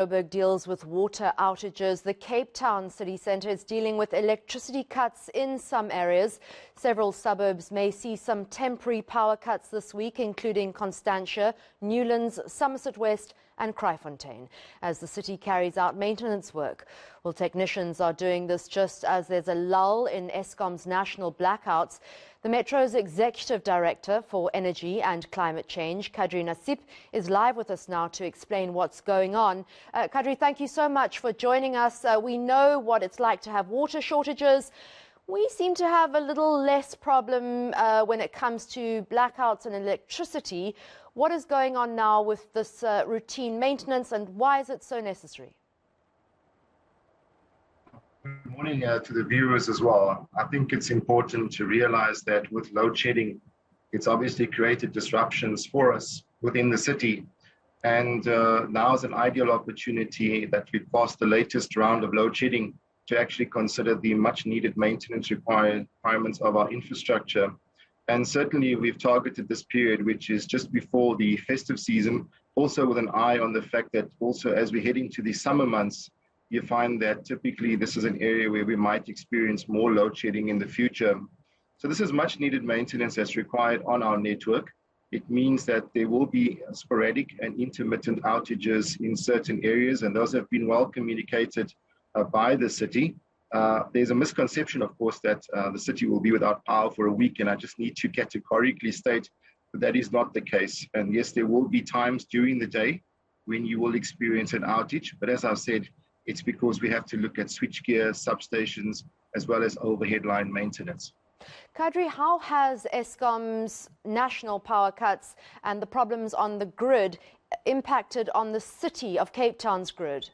Joburg deals with water outages. The Cape Town city centre is dealing with electricity cuts in some areas. Several suburbs may see some temporary power cuts this week, including Constantia, Newlands, Somerset West and Kraaifontein, as the city carries out maintenance work. Well, technicians are doing this just as there's a lull in Eskom's national blackouts. The Metro's Executive Director for Energy and Climate Change, Kadri Nassiep, is live with us now to explain what's going on. Kadri, thank you so much for joining us. We know what it's like to have water shortages. We seem to have a little less problem when it comes to blackouts and electricity. What is going on now with this routine maintenance, and why is it so necessary? Good morning to the viewers as well. I think it's important to realize that with load shedding, it's obviously created disruptions for us within the city. And now is an ideal opportunity that we've passed the latest round of load shedding to actually consider the much needed maintenance requirements of our infrastructure. And certainly we've targeted this period, which is just before the festive season, also with an eye on the fact that also as we head into the summer months, you find that typically this is an area where we might experience more load shedding in the future. So this is much needed maintenance that's required on our network. It means that there will be sporadic and intermittent outages in certain areas, and those have been well communicated by the city. There's a misconception, of course, that the city will be without power for a week, and I just need to categorically state that that is not the case. And yes, there will be times during the day when you will experience an outage, but as I've said, it's because we have to look at switchgear, substations, as well as overhead line maintenance. Kadri, how has Eskom's national power cuts and the problems on the grid impacted on the city of Cape Town's grid?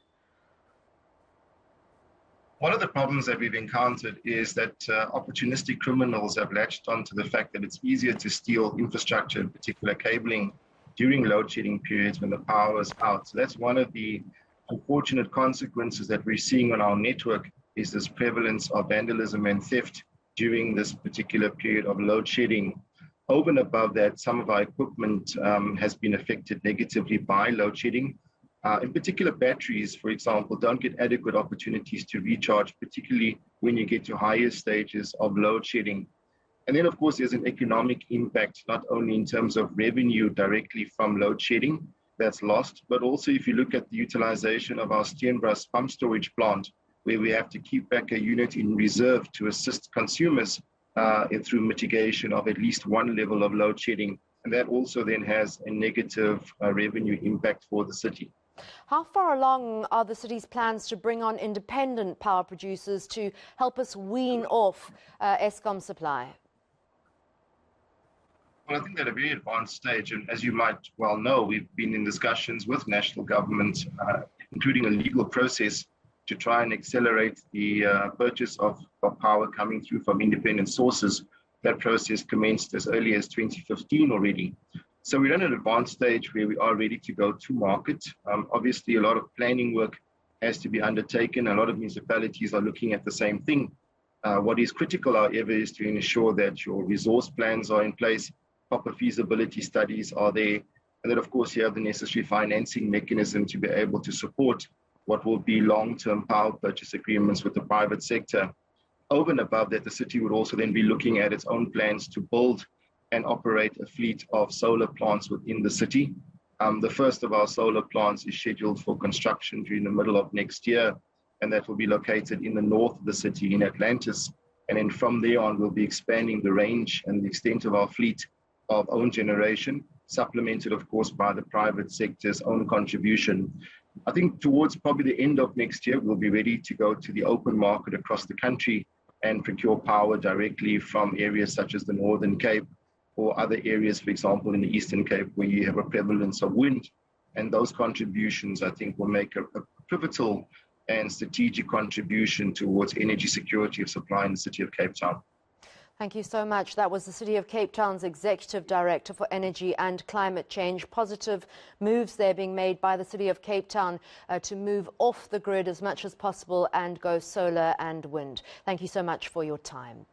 One of the problems that we've encountered is that opportunistic criminals have latched onto the fact that it's easier to steal infrastructure, in particular cabling, during load shedding periods when the power is out. So that's one of the unfortunate consequences that we're seeing on our network, is this prevalence of vandalism and theft during this particular period of load shedding. Over and above that, some of our equipment has been affected negatively by load shedding. In particular, batteries, for example, don't get adequate opportunities to recharge, particularly when you get to higher stages of load shedding. And then, of course, there's an economic impact, not only in terms of revenue directly from load shedding that's lost, but also if you look at the utilization of our Steenbras pump storage plant, where we have to keep back a unit in reserve to assist consumers through mitigation of at least one level of load shedding. And that also then has a negative revenue impact for the city. How far along are the city's plans to bring on independent power producers to help us wean off Eskom supply? Well, I think they're at a very advanced stage, and as you might well know, we've been in discussions with national government, including a legal process, to try and accelerate the purchase of power coming through from independent sources. That process commenced as early as 2015 already. So we're at an advanced stage where we are ready to go to market. Obviously, a lot of planning work has to be undertaken. A lot of municipalities are looking at the same thing. What is critical, however, is to ensure that your resource plans are in place, proper feasibility studies are there, and that, of course, you have the necessary financing mechanism to be able to support what will be long-term power purchase agreements with the private sector. Over and above that, the city would also then be looking at its own plans to build and operate a fleet of solar plants within the city. The first of our solar plants is scheduled for construction during the middle of next year, and that will be located in the north of the city in Atlantis. And then from there on, we'll be expanding the range and the extent of our fleet of own generation, supplemented, of course, by the private sector's own contribution. I think towards probably the end of next year, we'll be ready to go to the open market across the country and procure power directly from areas such as the Northern Cape or other areas, for example, in the Eastern Cape, where you have a prevalence of wind. And those contributions, I think, will make a pivotal and strategic contribution towards energy security of supply in the city of Cape Town. Thank you so much. That was the City of Cape Town's Executive Director for Energy and Climate Change. Positive moves there being made by the City of Cape Town to move off the grid as much as possible and go solar and wind. Thank you so much for your time.